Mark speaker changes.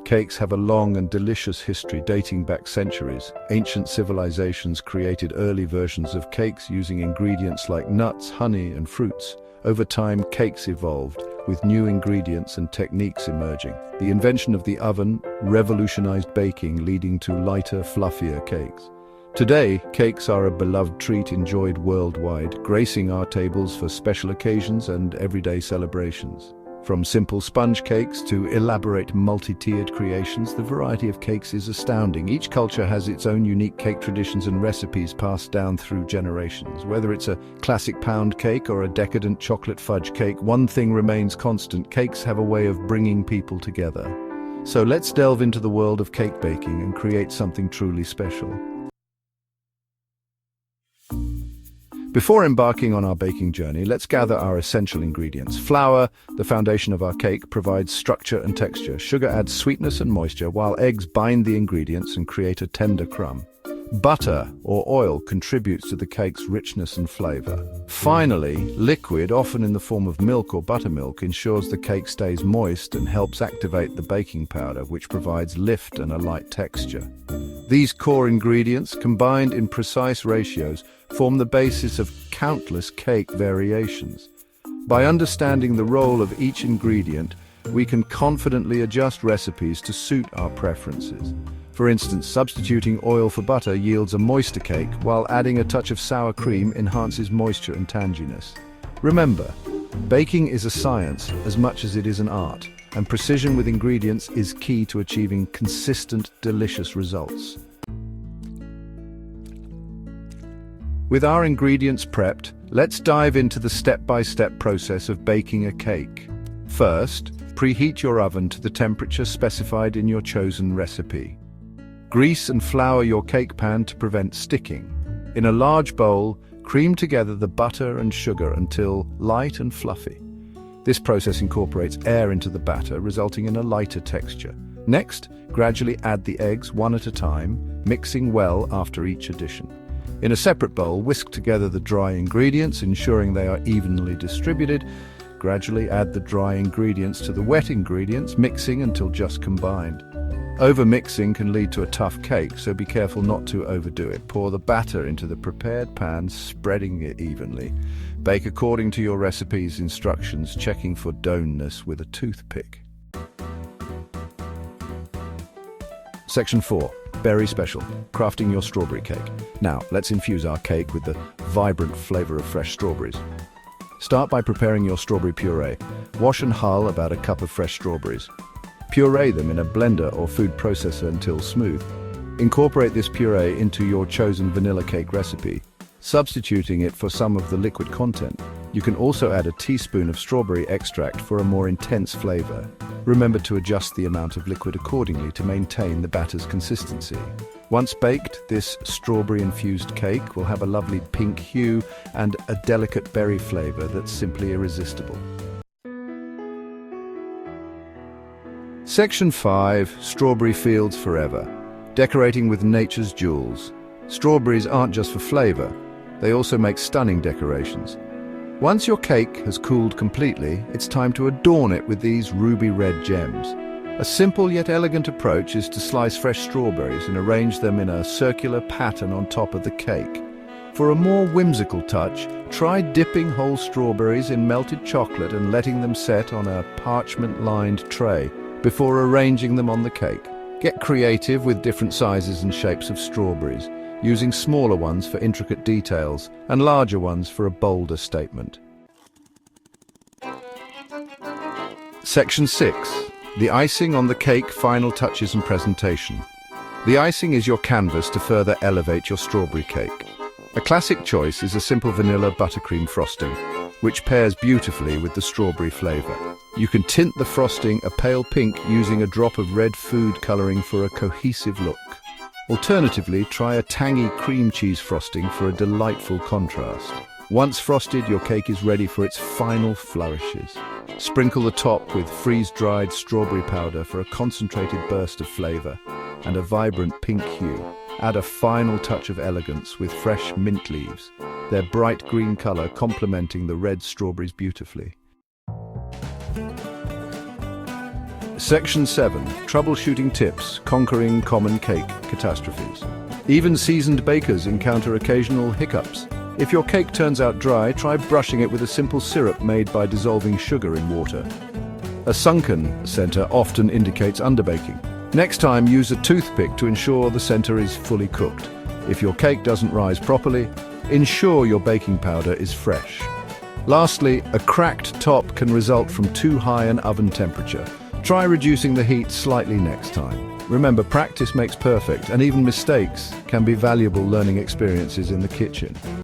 Speaker 1: Cakes have a long and delicious history dating back centuries. Ancient civilizations created early versions of cakes using ingredients like nuts, honey, and fruits. Over time, cakes evolved, with new ingredients and techniques emerging. The invention of the oven revolutionized baking, leading to lighter, fluffier cakes. Today, cakes are a beloved treat enjoyed worldwide, gracing our tables for special occasions and everyday celebrations. From simple sponge cakes to elaborate multi-tiered creations, the variety of cakes is astounding. Each culture has its own unique cake traditions and recipes passed down through generations. Whether it's a classic pound cake or a decadent chocolate fudge cake, one thing remains constant: cakes have a way of bringing people together. So let's delve into the world of cake baking and create something truly special. Before embarking on our baking journey, let's gather our essential ingredients. Flour, the foundation of our cake, provides structure and texture. Sugar adds sweetness and moisture, while eggs bind the ingredients and create a tender crumb. Butter, or oil, contributes to the cake's richness and flavor. Finally, liquid, often in the form of milk or buttermilk, ensures the cake stays moist and helps activate the baking powder, which provides lift and a light texture. These core ingredients, combined in precise ratios, form the basis of countless cake variations. By understanding the role of each ingredient, we can confidently adjust recipes to suit our preferences. For instance, substituting oil for butter yields a moister cake, while adding a touch of sour cream enhances moisture and tanginess. Remember, baking is a science as much as it is an art, and precision with ingredients is key to achieving consistent, delicious results. With our ingredients prepped, let's dive into the step-by-step process of baking a cake. First, preheat your oven to the temperature specified in your chosen recipe. Grease and flour your cake pan to prevent sticking. In a large bowl, cream together the butter and sugar until light and fluffy. This process incorporates air into the batter, resulting in a lighter texture. Next, gradually add the eggs one at a time, mixing well after each addition. In a separate bowl, whisk together the dry ingredients, ensuring they are evenly distributed. Gradually add the dry ingredients to the wet ingredients, mixing until just combined. Over-mixing can lead to a tough cake, so be careful not to overdo it. Pour the batter into the prepared pan, spreading it evenly. Bake according to your recipe's instructions, checking for doneness with a toothpick. Section 4. Berry Special, crafting your strawberry cake. Now, let's infuse our cake with the vibrant flavor of fresh strawberries. Start by preparing your strawberry puree. Wash and hull about a cup of fresh strawberries. Puree them in a blender or food processor until smooth. Incorporate this puree into your chosen vanilla cake recipe, substituting it for some of the liquid content. You can also add a teaspoon of strawberry extract for a more intense flavor. Remember to adjust the amount of liquid accordingly to maintain the batter's consistency. Once baked, this strawberry-infused cake will have a lovely pink hue and a delicate berry flavor that's simply irresistible. Section 5. Strawberry Fields Forever, decorating with nature's jewels. Strawberries aren't just for flavor, they also make stunning decorations. Once your cake has cooled completely, it's time to adorn it with these ruby red gems. A simple yet elegant approach is to slice fresh strawberries and arrange them in a circular pattern on top of the cake. For a more whimsical touch, try dipping whole strawberries in melted chocolate and letting them set on a parchment-lined tray before arranging them on the cake. Get creative with different sizes and shapes of strawberries, using smaller ones for intricate details and larger ones for a bolder statement. Section 6. The icing on the cake, final touches and presentation. The icing is your canvas to further elevate your strawberry cake. A classic choice is a simple vanilla buttercream frosting, which pairs beautifully with the strawberry flavor. You can tint the frosting a pale pink using a drop of red food coloring for a cohesive look. Alternatively, try a tangy cream cheese frosting for a delightful contrast. Once frosted, your cake is ready for its final flourishes. Sprinkle the top with freeze-dried strawberry powder for a concentrated burst of flavor and a vibrant pink hue. Add a final touch of elegance with fresh mint leaves, their bright green color complementing the red strawberries beautifully. Section 7. Troubleshooting tips, conquering common cake catastrophes. Even seasoned bakers encounter occasional hiccups. If your cake turns out dry, try brushing it with a simple syrup made by dissolving sugar in water. A sunken center often indicates underbaking. Next time, use a toothpick to ensure the center is fully cooked. If your cake doesn't rise properly, ensure your baking powder is fresh. Lastly, a cracked top can result from too high an oven temperature. Try reducing the heat slightly next time. Remember, practice makes perfect, and even mistakes can be valuable learning experiences in the kitchen.